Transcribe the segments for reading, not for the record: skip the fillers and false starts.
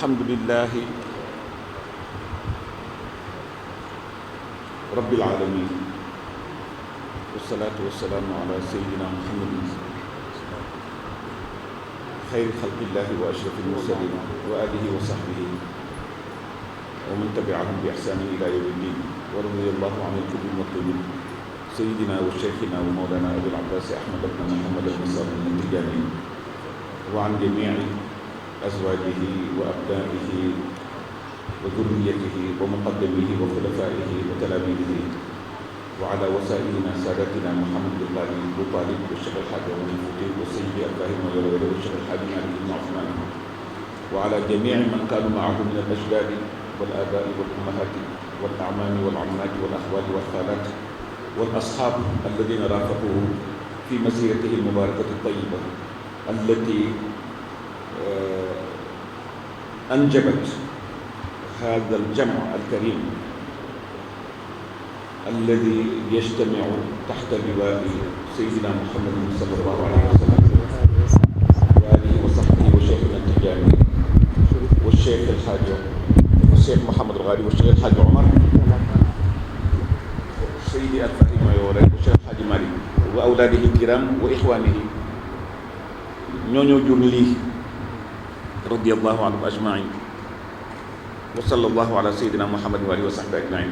alhamdulillahi rabbil alamin wassalatu wassalamu ala sayyidina muhammadin xayri xalqillahi wa ashrafil mursalin wa alihi wa sahbihi wa man tabi'ahum bi ihsanin ila yawmi ddin wa radiyallahu anil qutbil maktubin sayyidina wa shaykhina wa mawlana abil abbas ahmad ibn muhammad al-musawi al-tijani wa an jami'i azwajihi wa abnaihi wa dhurriyyatihi wa muqaddamihi wa khulafaihi wa talamidihi wa ala wasailina sadatina Muhammad al-Ghali wa Talib wa Cheikh al-Hadj Omar al-Fouti wa Sayyidi Ibrahim wa Yoro wa Cheikh al-Hadj Malick ibn Ousmane wa ala jami'i man kanu ma'ahu min al-ajdadi wal aba'i wal ummahati wal a'mami wal ammati wal akhwali wal khalati wal ashab alladhina rafaquhu fi masiratihi al-mubarakati at-tayyiba allati أنجبت هذا الجمع الكريم الذي يجتمع تحت لواء سيدنا محمد صلى الله عليه وسلم وآله وصحبه وشيخنا التجاني والشيخ الحاج والشيخ محمد الغالي والشيخ الحاج عمر سيدي الفهيم ويوري والشيخ الحاج مالك وأولاده الكرام وإخوانه ñoo jur lii radiyallahu anhum ajmain wa sallallahu ala sayyidina muhammadin wa alihi wa sahbihi ajmain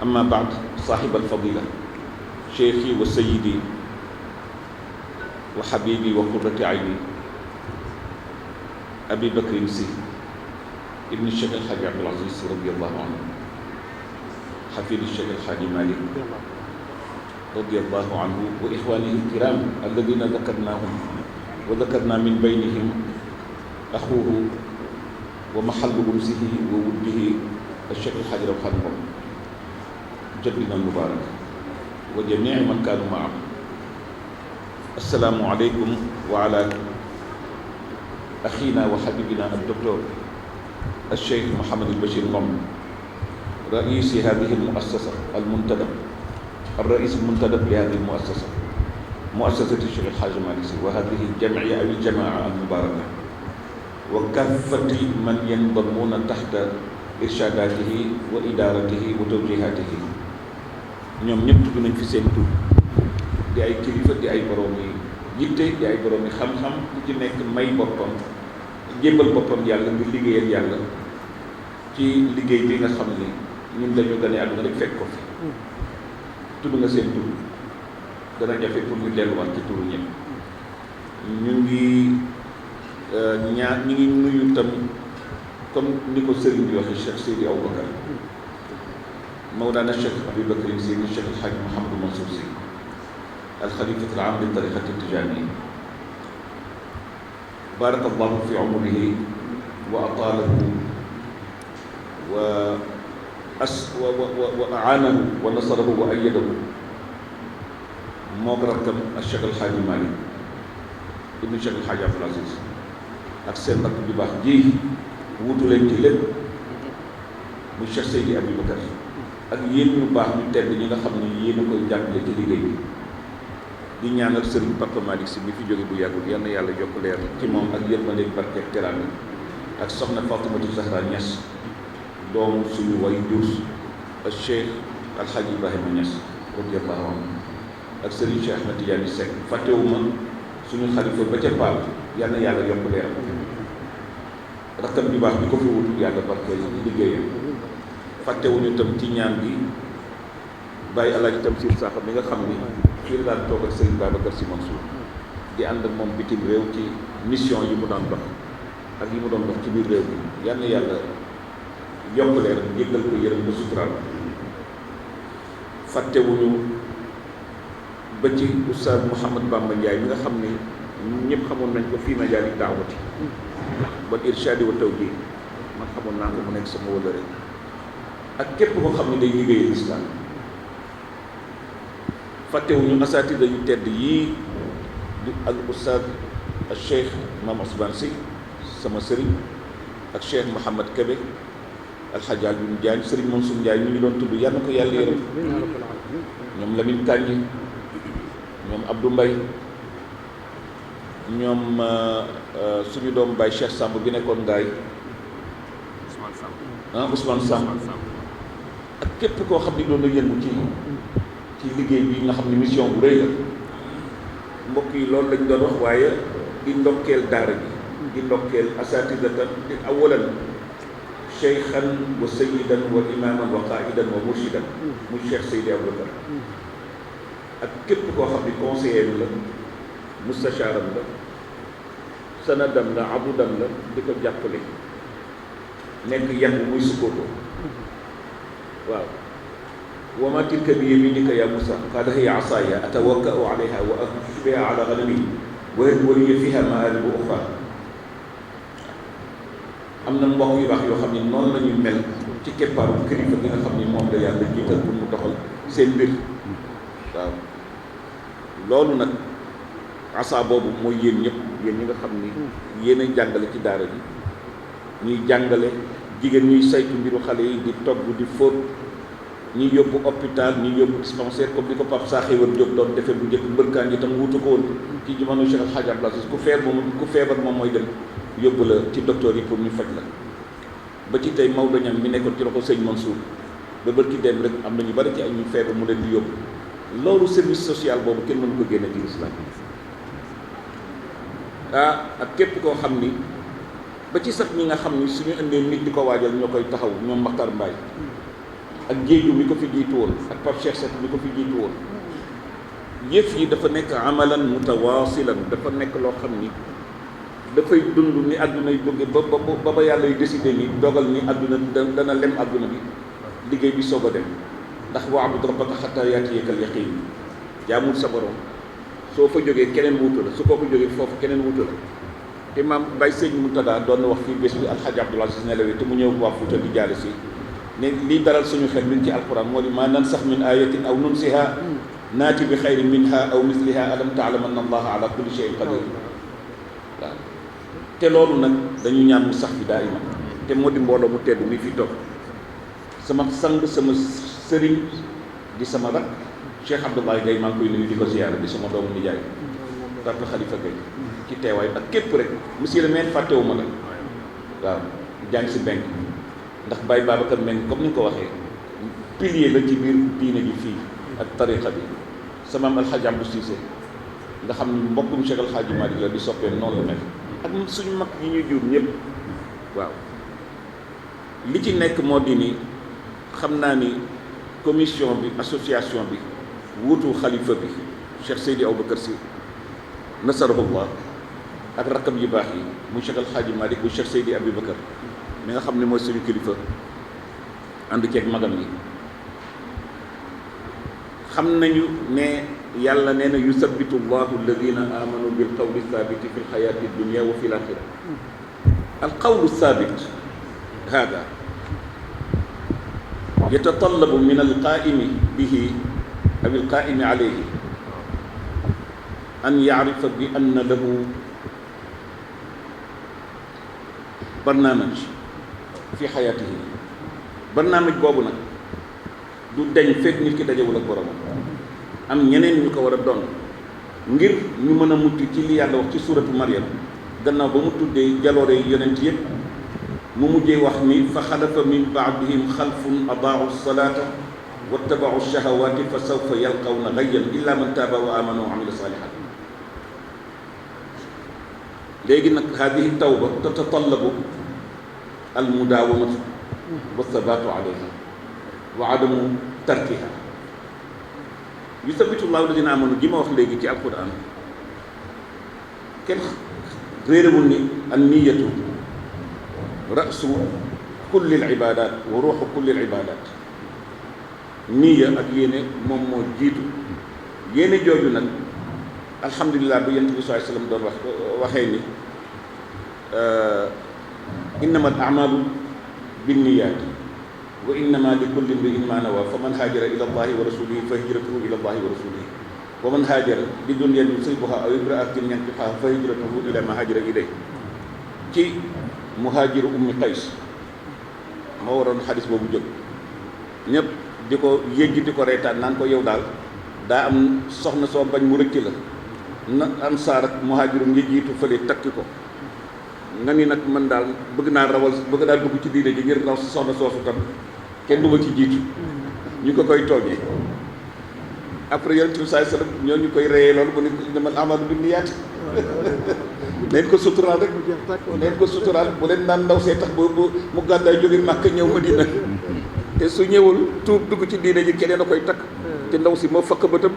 amma ba'd sahib al-fadila cheikhi wa sayyidi wa habibi wa qurrati ayni abi bakrin si ibni cheikh al-hajj abdul aziz radiyallahu anhu hafidi cheikh al-hajj malik radiyallahu anhu wa ikhwanihi al-kiram alladhina dhakarnahum wa dhakarna min baynihim axuuhu wa maxallu unsihi wa wuddihi al-Cheikh al-Hajj Rawhan Ngom jaddina al-mubaarak wa jamii man kaanu maahu. assalaamu aleykum wa ala axiina wa xabibina ad-docteur al-Cheikh Mouhamed al-Bachir Ngom raisi hadihi al-muassasa al-muntadab الرئيس المنتدب لهذه المؤسسة مؤسسة الشيخ الحاج مالك سي وهذه الجمعية أو الجماعة المباركة وكافة من ينضمون تحت إرشاداته وإدارته وتوجيهاته ñoom ñëpp tudd nañ fi seen tur di ay kilifa di ay borom yi yitte di ay borom yi xam-xam ku ci nekk may boppam jébbal boppam yàlla ngir liggéeyal yàlla ci liggéey bi nga xam ni ñun dañu gane àdduna rek fekk ko fi tudd nga seen tur dana jafe pour ñu delluwaat ci turu ñëpp ñu ngi nuyu tam comme ni ko sëriñ bi waxee Cheikh Seydi Aboubacar Mawlana Cheikh Abi Bakr Sy Cheikh El Hadj Mouhamadou Mansour Sy al-Khalifa al-aam li tariqati al-tijaaniyya baarakallahu fi umrihi wa ataalahu wa aanahu wa nasarahu wa ayyadahu moo ko rakkam ak Cheikh El Hadj Malick ibnu Cheikh El Hadj Abdoul Aziz ak seen rakk bi baax ji wutu leen ci lépp mu Cheikh Seydi Abi Bakar ak yéen ñu baax ñu tedd ñi nga xam ne yéen a koy jàppale ci liggéey bi di ñaanal Serigne Papa Malick Sy mi fi jóge bu yàggul yal na yàlla yokk leer ci moom ak yërmande barke teraanga ak soxna Fatimatu Zahra Niass doomu suñu way jur ak Cheikh Al Hadj Ibrahima Niass radiyallahu anhu ak Serigne Cheikh Ahmed Tidiane Seck fàttewuma suñu xalifa ba ca Paal yal na yàlla yokk leer rakkam bi baax bi ko fi wutu yàlla barkeel liggéeyam fàttewuñu itam ci ñaan bi bàyyi Alaaji Tamsir Sakho mi nga xam ni fii la daan toog ak Serigne Babacar Sy Mansour di ànd ak moom bitim réew ci mission yi mu daan dox ak yi mu doon dox ci biir réew mi yal na yàlla yokk leer jéggal ko yërëm ba suturaal fàttewuñu ba ci Oustaz Mouhamad Bamba Ndiaye mi nga xam ni ñëpp xamoon nañ ko fii majaali daawati wal irshaadi wa tawjiih man xamoon naa ko mu nekk sama wëllëre ak képp koo xam ne day liggéeyal islam fàttewuñu asaatida yu tedd yii di ak Oustaz ak Cheikh Mame Ousmane Sy sama sëriñ ak Cheikh Mouhamad Kébé Alxaaji Alioune Diagne Serigne Mansour Ndiaye ñu ngi doon tudd yal na ko yàlla yërëm ñoom Lamine Kandji ñoom Abdou Mbaye ñoom suñu doom Baye Cheikh Samb bi nekkoon Ngaay Ousmane Samb ak képp koo xam ne doon na yëngu ci liggéey bi nga xam ne mission bu rëy la mbokk yi loolu lañ doon wax waaye di ndokkeel daara ji di ndokkeel asatidatan di awalan cheikhan wa sayidan wa imaman wa qaidan wa murshidan muy Cheikh Seydi Aboubacar ak képp koo xam ne conseiller la mustachaaram la sanadam la abudan la di ko jàppale nekk yan muy sukkooto waaw wa ma tilka bi yaminika ya Musa qaala hiya asaaya atawakka'u alayha wa ahussu biha ala ghanami wa liya fiha ma'aaribu ukhraa am na mbokk yu baax yoo xam ne noonu la ñuy mel ci keppaaru kilifa gi nga xam ni moom la yàlla jiital pour mu doxal seen mbir waaw loolu nag asa boobu mooy yéen ñëpp yéen ñi nga xam ni yéen a jàngale ci daara ji ñuy jàngale jigéen ñuy saytu mbiru xale yi di togg di fóot ñuy yóbbu hôpital ñuy yóbbu dispensaire comme ni ko Pape Saxewar Diop doon defee bu njëkk mbërkaan yi tam wutu ko woon ci jamono Cheikh El Hadj Abdoul Aziz ku feebar moom mooy dem yóbbu la ci docteur yi pour ñu faj la ba ci tey Maodo Niang mi nekkoon ci loxo sëñ Mansour ba bërki dem rek am na ñu bari ci ay ñu feebar mu leen di yóbbu loolu service social boobu kenn mënu ko génne ci islam ak képp koo xam ni ba ci sax ñi nga xam ni suñu indee nit di ko waajal ñoo koy taxaw ñoom Makhtar Mbaye ak Géeju mi ko fi jiitu woon ak Pape Cheikh Seck mi ko fi jiitu woon yëf yi dafa nekk amalan mutawaasilan dafa nekk loo xam ni dafay dund ni àdduna yi bëgg ba yàlla yu décidé ni dogal ni àdduna dana lem àdduna bi liggéey bi soog a dem ndax wa'bud rabbaka hattaa ya'tiyakal yaqiin jaamul sa borom soo fa jógee keneen wuutu la su ko jógee foofu keneen wuutu la te maam Baye Sëñ Moutada doon na wax fii bés bi Alxaaji Abdoul Aziz nelawee te mu ñëw waa Fuuta di jaale si ne lii daral suñu xel min ci alquran moo di maa nansax min ayatin aw nunsiha naati bi xayrin minha aw misliha alam taalam anna allaha ala kulli shay'in qadir waaw te loolu nag dañu ñaan mu sax bi daa iman te moo di mbooloo mu tedd mi fi toog sama sang sama sëriñ di sama rak Cheikh Abdoulaye Gaye maa ngi koy nuyu di ko ziyaara di sama doomu nijaay Papa Khalifa Gaye ci teewaay ak képp rek monsieur le maire fàttewuma la waaw jàng si benk ndax Baye Babacar Mbengue comme ni nga ko waxee pilier la ci biir diine ji fii ak tariqa bi sama am Alxaaji Abdou Cissé nga xam ni mbokkum Cheikh Alxaaji Malick la di soppee noonu la mel ak suñu mag yi ñuy jur ñëpp waaw li ci nekk moo di ni xam naa ni commission bi association bi wuutu xalifa bi Cheikh Seydi Aboubacar Sy nasarahullah ak rakkam yu baax yi mu Cheikh Alxaaji Malick bu Cheikh Seydi Aboubacar mi nga xam ne mooy suñu kilifa ànd ceeg magam yi xam nañu ne yàlla nee na yusabbitu llahu alladina amanu bil qawli thabiti fi lxayati dunia wa fi l axira al qawlu thabit hada yatatallabu min alqaimi bihi aw alqaimi alayhi an yacrifa bi anna lahu barnaamij fi xayaatihi barnaamij boobu nag du deñ fekk nit ki dajewul ak boromam am ñeneen ñu ko war a doon ngir ñu mën a mucc ci li yàlla wax ci suuratu Maryam gannaaw ba mu tuddee jaloore yonent yëpp mu mujjee wax ni fa xalafa min baadihim xalfun adaau salaata wattabau shahawaati fa sawfa yalqawna gayyan illa man taaba wa amana wa amila saalihat léegi nag hadihi tawba tatatallabu almudaawamatu wa thabaatu alayha wa adamu tarkiha yusabbitu llahu alladina amanu ji ma wax léegi ci alquran kenn réerewul ni an niyatu rasu kulli al ibadat wa ruuxu kulli al ibadat niya ak yéene moom moo jiitu yéene jooju nag alhamdulilah bu yonent bi sallallahu alayhi wasallam doon waxee ni innama al a'malu binniyaati wa innama li kulli imri'in ma nawa fa man haajara ila allahi wa rasulihi fa hijratuhu ila allahi wa rasulihi wa man haajara li dunyan yusibuha aw imra'atin yankihuha fa hijratuhu ila ma haajara ilayhi ci muhaajiru ummi qays moo waroon xadis boobu jóg ñëpp di ko yëggi di ko reetaan naan ko yow daal daa am soxna soo bañ mu rëcc la na ansaar ak muhaajiru ngi jiitu fële takki ko nga ni nag man daal bëgg naa dugg ci diine ji ngir raw soxna soosu tam kenn du ma ci jiitu ñu ko koy toogee après yonent bi sallallahu alayhi wasallam ñoo ñu koy reyee loolu mu ne innamal a'maalu binniyaat neen ko suturaal rek neen ko suturaal bu leen naan ndaw see tax bu mu gàddaay jóge Màkka ñëw Madina te su ñëwul tuub dugg ci diine ji keneen a koy takk te ndaw si moo fakk bëtam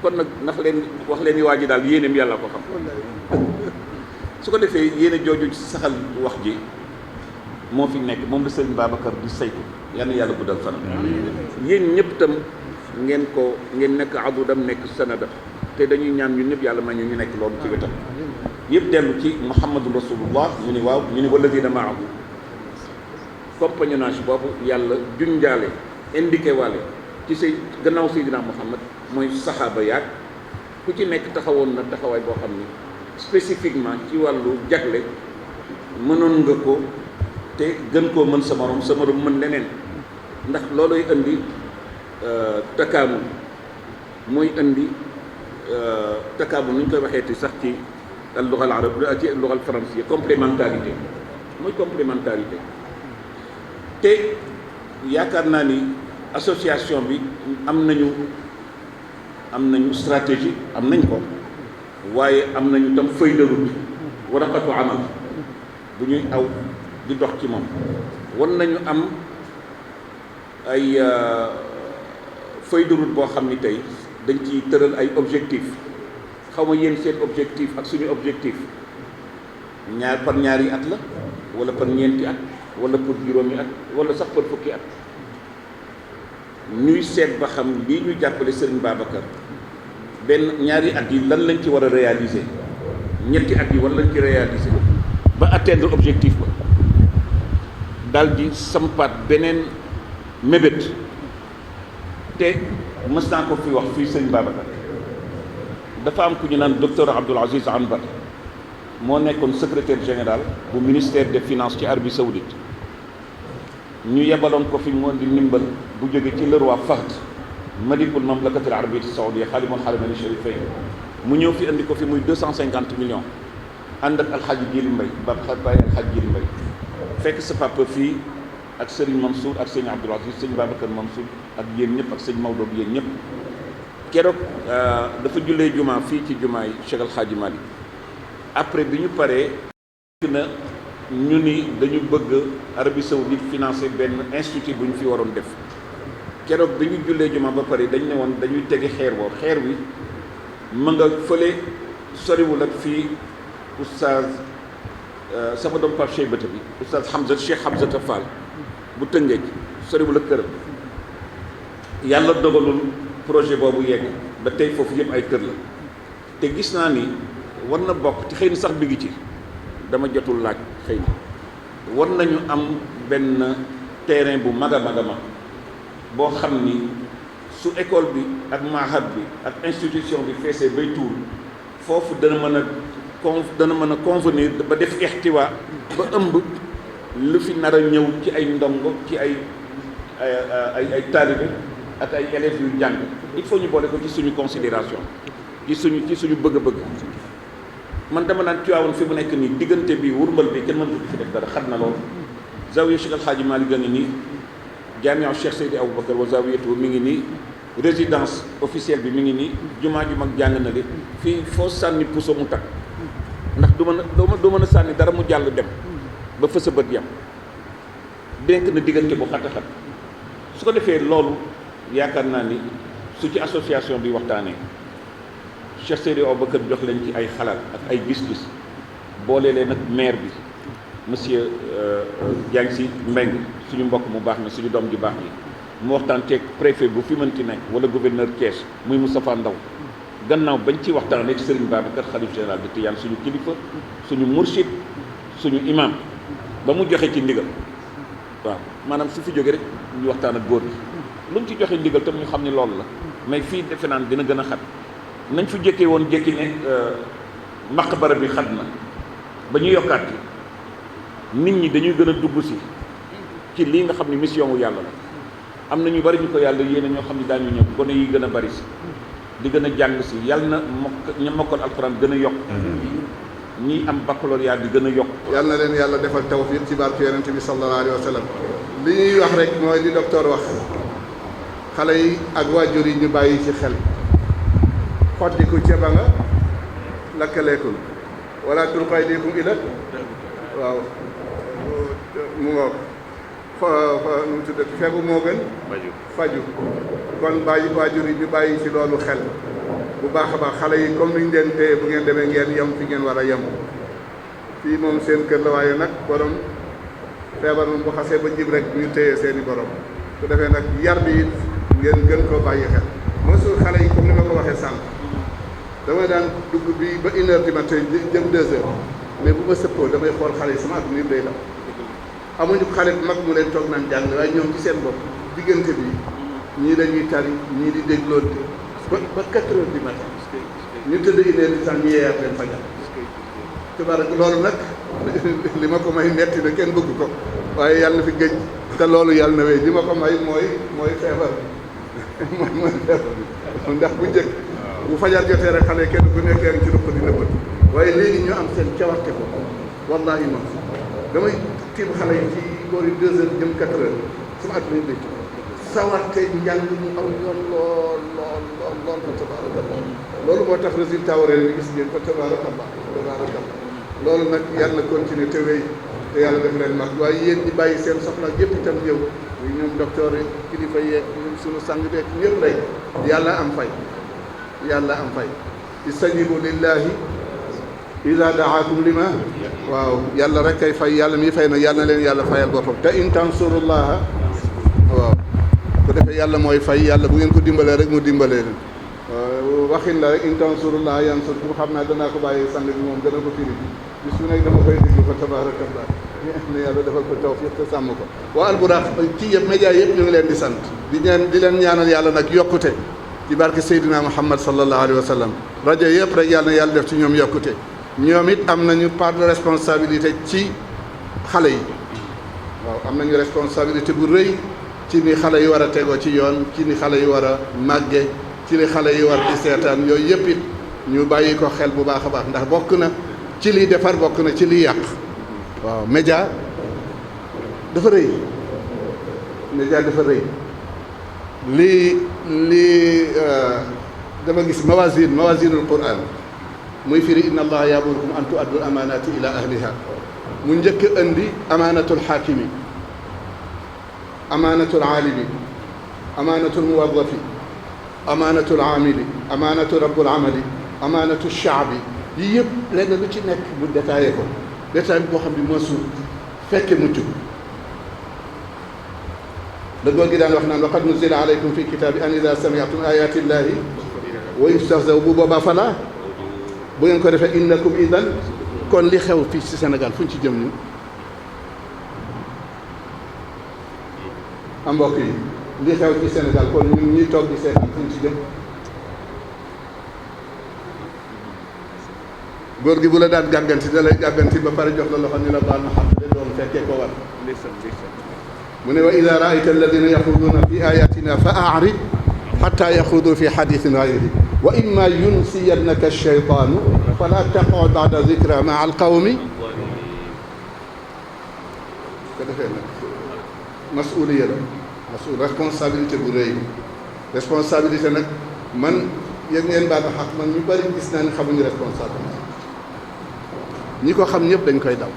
kon nag ndax leen wax leen ni waa ji daal yéeneem yàlla ko xam su ko defee yéene jooju saxal wax ji moo fi nekk moom la Sëriñ Babacar di saytu yal na yàlla guddal fanam yéen ñëpp tam ngeen nekk adudam nekk sanadam te dañuy ñaan ñun ñëpp yàlla may ñu nekk loolu ci wetam yëpp dellu ci Muhammadu Rasulullah ñu ni waaw ñu ni walladina maahu compagnonnage boobu yàlla junjaale indiqué waale ci say gannaaw Seydina Muhammad mooy saxaaba yaag ku ci nekk taxawoon na taxawaay boo xam ni spécifiquement ci wàllu jagle mënoon nga ko te gën koo mën sa morom mën leneen ndax looloy indi takaamu mooy indi takaamu nu ñu koy waxee ti sax ci al-lugha al-arabiyya ci al-lugha al-franciyya complémentarité mooy complémentarité te yaakaar naa ni association bi am nañu stratégie am nañ ko waaye am nañu tam feuille de route waraqatu amal bu ñuy aw di dox ci moom wan nañu am ay feuille de route boo xam ni tey dañ ciy tëral ay objectif xaw ma yéen seen objectif ak suñu objectif par ñaari at la wala par ñeenti at wala pour juróomi at wala sax par fukki at ñuy seet ba xam lii ñu jàppale Serigne Babacar ñaari at yi lan lañ ci war a réaliser ñetti at yi war lañ ci réaliser ba atteindre objectif ba daal di sampaat beneen mébét te mës naa ko fi wax fii Serigne Babacar dafa am ku ñu naan docteur Abdoul Aziz Anbar moo nekkoon secrétaire général bu ministère des finances ci Arabie Saoudite ñu yebaloon ko fi mu indi ndimbal bu jóge ci le roi Fahd malikul mamlakati al arabiyyati saoudia xaalimul xaramayni sharifayn mu ñëw fi indi ko fi muy 250 millions ànd ak alxaaji Jili Mbay ba bàyyi alxaaji Jili Mbay fekk sa papa fii ak Serigne Mansour ak Serigne Abdoul Aziz Serigne Babacar Mansour ak yéen ñëpp ak Serigne Maodo ak yéen ñëpp keroog dafa jullee jumaa fii ci jumaa yi Cheikh Alxaaji Malik après bi ñu paree na ñu ni dañu bëgg Arabie Saoudite financer benn institut bu ñu fi waroon def keroog bi ñu jullee jumaa ba pare dañ ne woon dañuy tegi xeer boobu xeer wi ma nga fële soriwul ak fii oustaz sama doom Pape Cheikh Bata bi oustaz Cheikh Hamza Fall bu Tëngéej soriwul ak këram yàlla dogalul projet boobu yegg ba tey foofu yëpp ay kër la te gis naa ni war na bokk te xëy na sax bi ngi ci dama jotul laaj xëy na war nañu am benn terrain bu mag a mag a mag boo xam ni su école bi ak mahad bi ak institution bi feesee bay tuur foofu dana mën a convenir ba def ixtiwa ba ëmb lu fi nar a ñëw ci ay ndongo ci ay taalibe ak ay élèves yu jàng il faut ñu boole ko ci suñu considération ci suñu bëgg-bëgg man dama naan Tiwaawan fi mu nekk nii diggante bi wurmbal bi kenn mënatu fi def dara xat na lool zawiya Cheikh Alxaaji Maalik a ngi nii jaamiya Cheikh Seydi Aboubacar wa zawiyatu mi ngi nii résidence officielle bi mi ngi nii jumaa ju mag jàng na li fii foo sànni puso mu takk ndax du mën a sànni dara mu jàll dem ba fa sa bët yam dénk na diggante bu xat a xat su ko defee loolu yaakaar naa ni su ci association bi waxtaanee Cheikh Seydi Aboubacar jox leen ci ay xalaat ak ay gis-gis boole leen ak maire bi monsieur Diagne Sy Mbengue suñu mbokk mu baax na suñu doom ju baax yi mu waxtaan ceeg préfet bu fi mënti nekk wala gouverneur Thiès muy Moustapha Ndaw gannaaw bañ ci waxtaanee ci Serigne Babacar xalif général de Tidiane suñu kilifa suñu mursid suñu imam ba mu joxe ci ndigal waaw maanaam su fi jógee rek ñu waxtaan ak góor gi lu mu ci joxe ndigal tam ñu xam ne loolu la mais fii defe naan dina gën a xat nañ fi jëkkee woon jëkki ne maqbara bi xat na ba ñu yokkaat ci nit ñi dañuy gën a dugg si ci lii nga xam ne mission wu yàlla la am na ñu bari ñu ko yàlla yéene ñoo xam ne daañu ñëw gone yi gën a bari si di gën a jàng si yàlla na ñu mokkal alxuraan gën a yokk ñi am baccalauréat bi gën a yokk. yal na leen yàlla defal tawfiq ci barke yonent bi sallallahu alayhi wa sallam. li ñuy wax rek mooy li docteur wax xale yi ak waajur yi ñu bàyyi ci xel xoddiku ceba nga lakkaleekul wala tulqu aydikum ila waaw mu ngoog nu mu tuddati fegu moo gën faju kon bàyyi waajur yi ñu bàyyi ci loolu xel bu baax a baax xale yi comme niñ leen téye bu ngeen demee ngeen yem fi ngeen war a yem fii moom seen kër la waaye nag borom feebar moom bu xasee ba jib rek ñu téye seen i borom su defee nag yar bi it ngeen gën koo bàyyi xel mosul xale yi comme ni ma ko waxee sànq damay daan dugg bi ba 1 heure du matin jëm 2 heures mais bu ma sëppoo damay xool xale yi sama adduna yëpp day daw amuñu xale bu mag mu leen toog naan jàng waaye ñoom ci seen bopp diggante bi ñii dañuy tari ñii di dégloonte ba 4 heures du matin ñu tëdd 1 heure du temps ñu yeeyaat leen fajar tabarak loolu nag li ma ko may metti na kenn bëgg ko waaye yàlla na fi gëj te loolu yàlla na wéy li ma ko may mooy feebar mooy feebar bi ndax bu njëkk bu fajar jotee rek xale kenn ku nekk yaa ngi ci rëpp di nëbbat waaye léegi ñu am seen cawarte ko wallahi moom damay tiim xale yi ci boori 2 heures jëm 4 heures sama at mi sawarte njàng mu aw yoon lool fa tabarakallah loolu moo tax résultat waree bi gis ngeen fa tabarakallah loolu nag yàlla na continuer te wéy te yàlla def leen mag waaye yéen ñi bàyyi seen soxla yëpp itam ñëw ñoom docteur yi kilifa yeeg ñoom sunu sang beeg ñëpp rek yàlla am fay istajibu lillahi ida daakum lima waaw yàlla rek kay fay yàlla mi fay nag yàlla na leen yàlla fayal boppam te in tansurullaha waaw ko defee yàlla mooy fay yàlla bu ngeen ko dimbalee rek mu dimbalee leen waxin la rek in tansurullaha yansurkum xam naa danaa ko bàyyi sang bi moom dana ko firi bis bu nekk dama koy déglu fa tabarakallah ne yàlla defal ko tawfiq te sàmm ko waa Alburax ci yëpp média yëpp ñu ngi leen di sant di leen ñaanal yàlla nag yokkute ci barke Seydina Muhammad sallallahu alayhi wa sallam rajo yëpp rek yàlla na yàlla def ci ñoom yokkute ñoom it am nañu part de responsabilité ci xale yi waaw am nañu responsabilité bu rëy ci ni xale yi war a tegoo ci yoon ci ni xale yi war a màgge ci li xale yi war di seetaan yooyu yëpp it ñu bàyyi ko xel bu baax a baax ndax bokk na ci liy defar bokk na ci liy yàq waaw média dafa rëy lii dama gis mawazinul quran muy firi inna allaha yaamurukum an tu'addu amanati ila ahliha mu njëkk andi amanatul xaakimi amanatul aalimi amanatul muwaddafi amanatul aamili amanatu rabbul amali amanatu shaabi yii yëpp lenn lu ci nekk bu détaillé ko détail bi boo xam ne moosul fekke mucc da góor gi daan wax naan waqad nuzila alaykum fi kitaabi an ida samiatum ayati llahi wa yustahzaw bu boobaa fala bu ngeen ko defee innakum idan kon li xew fii ci Sénégal fu ñu ci jëm ñu am mbokk yi li xew ci Sénégal kon ñun ñuy toog di seetaan fu ñu ci jëm góor gi bu la daan gàgganti da lay gàgganti ba pare jox la loxo ñu la baal ma xam ne doon fekkee ko war mu ne wa ida raayta alladina yaxuduuna fi ayatina fa aarid xata yaxudu fi xadisin gayri wa imma yunsiyannaka alcheytaanu fala taqud bada dicra maa alqawmi ko defee nag masuliya la responsabilité bu rëy responsabilité nag man yéen ngeen baal ma xaq man ñu bëri gis naa ne xamuñu responsabilité ñi ko xam ñëpp dañ koy daw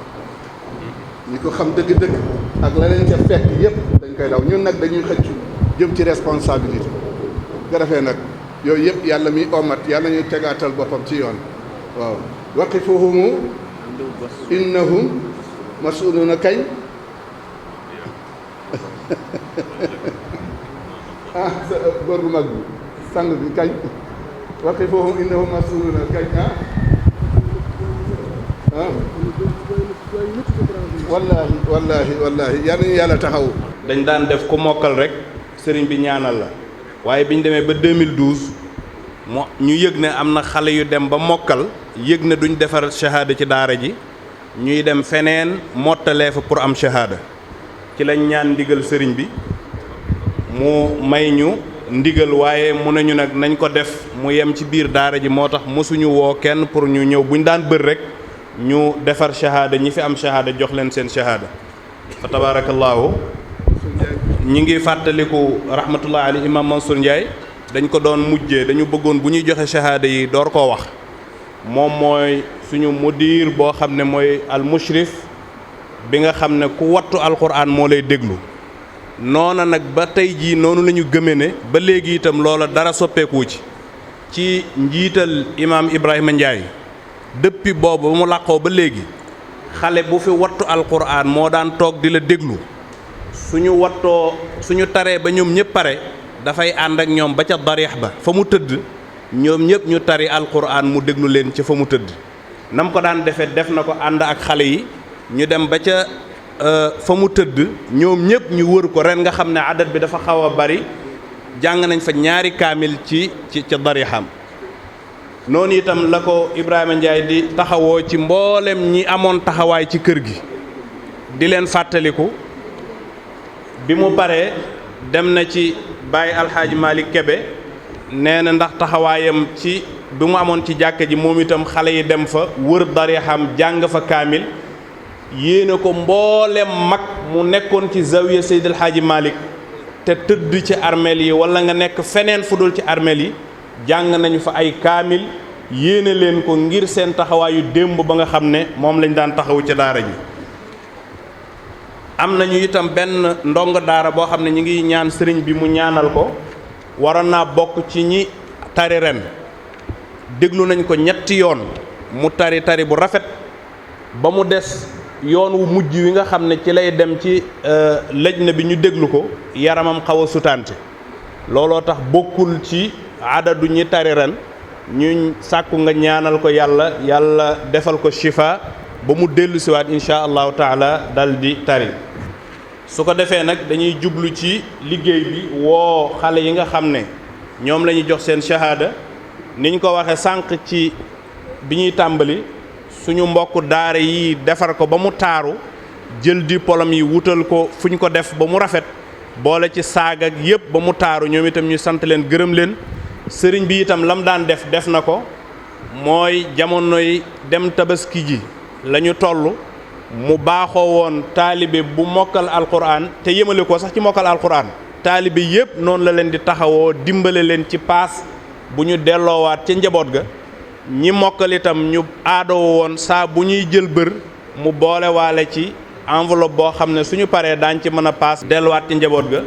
ñi ko xam dëgg-dëgg ak la leen ca fekk yëpp dañ koy daw ñun nag dañuy xëccu jëm ci responsabilité nga defee nag yooyu yëpp yàlla mi omat yàlla ñuy tegaatal boppam ci yoon waaw waqifuhumu innahum mas'uluuna kañ ah góor gu mag bi sang bi kañ waqifuhum innahum mas'uluuna kañ wallahi yal nañu yàlla taxaw. dañ daan def ku mokkal rek sëriñ bi ñaanal la waaye bi ñu demee ba 2012 ñu yëg ne am na xale yu dem ba mokkal yëg ne duñ defar shahada ci daara ji ñuy dem feneen mottalee fa pour am shahada ci lañ ñaan ndigal sëriñ bi mu may ñu ndigal waaye mu ne ñu nag nañ ko def mu yem ci biir daara ji moo tax mosuñu woo kenn pour ñu ñëw buñ daan bër rek ñu defar shahada ñi fi am shahada jox leen seen shahada fa tabaarakallaahu ñi ngi fàttaliku rahmatullah ali imam Mansour Ndiaye dañ ko doon mujjee dañu bëggoon bu ñuy joxe shahada yi door koo wax moom mooy suñu mudir boo xam ne mooy al mushrif bi nga xam ne ku wattu alquran moo lay déglu noona nag ba tey jii noonu la ñu gëmee ne ba léegi itam loola dara soppeeku ci njiital imam Ibrahima Ndiaye depuis boobu ba mu làqoo ba léegi xale bu fi wattu alquran moo daan toog di la déglu suñu taree ba ñoom ñëpp pare dafay ànd ak ñoom ba ca dariix ba fa mu tëdd ñoom ñëpp ñu tari alquran mu déglu leen ca fa mu tëdd nam ko daan defee def na ko ànd ak xale yi ñu dem ba ca fa mu tëdd ñoom ñëpp ñu wër ko ren nga xam ne adat bi dafa xaw a bari jàng nañ fa ñaari kaamil ci ca dariixam noonu itam la ko Ibrahima Ndiaye di taxawoo ci mboolem ñi amoon taxawaay ci kër gi di leen fàttaliku bi mu paree dem na ci Baye Alxaaji Malick Kebe nee na ndax taxawaayam ci bi mu amoon ci jàkka ji moom itam xale yi dem fa wër dariixam jàng fa kaamil yéene ko mboolem mag mu nekkoon ci zawiya Seydil Hadji Malick te tëdd ci armeel yi wala nga nekk feneen fu dul ci armeel yi jàng nañu fa ay kaamil yéene leen ko ngir seen taxawaayu démb ba nga xam ne moom lañ daan taxawu ca daara ji am nañu itam benn ndongo daara boo xam ne ñu ngi ñaan sëriñ bi mu ñaanal ko waroon naa bokk ci ñi tari ren déglu nañ ko ñetti yoon mu tari bu rafet ba mu des yoon wu mujj wi nga xam ne ci lay dem ci lëj na bi ñu déglu ko yaramam xaw a sutante looloo tax bokkul ci adadu ñi tari ren ñu sàkku nga ñaanal ko yàlla defal ko shifa ba mu dellu siwaat insha allahu taala dal di tari su ko defee nag dañuy jublu ci liggéey bi woo xale yi nga xam ne ñoom la ñuy jox seen shahada niñ ko waxee sànq ci bi ñuy tàmbali suñu mbokk daara yi defar ko ba mu taaru jël diplôme yi wutal ko fu ñu ko def ba mu rafet boole ci saag ak yëpp ba mu taaru ñoom itam ñu sant leen gërëm leen sëriñ bi itam lam daan def na ko mooy jamonoy dem tabaski ji la ñu toll mu baaxoo woon taalibe bu mokkal alquran te yemale ko sax ci mokkal alquran taalibe yëpp noonu la leen di taxawoo dimbale leen ci paas bu ñu delloowaat ca njaboot ga ñi mokkal itam ñu aadoo woon saa bu ñuy jël bër mu boole waale ci enveloppe boo xam ne suñu paree daañ ci mën a paas delluwaat ci njaboot ga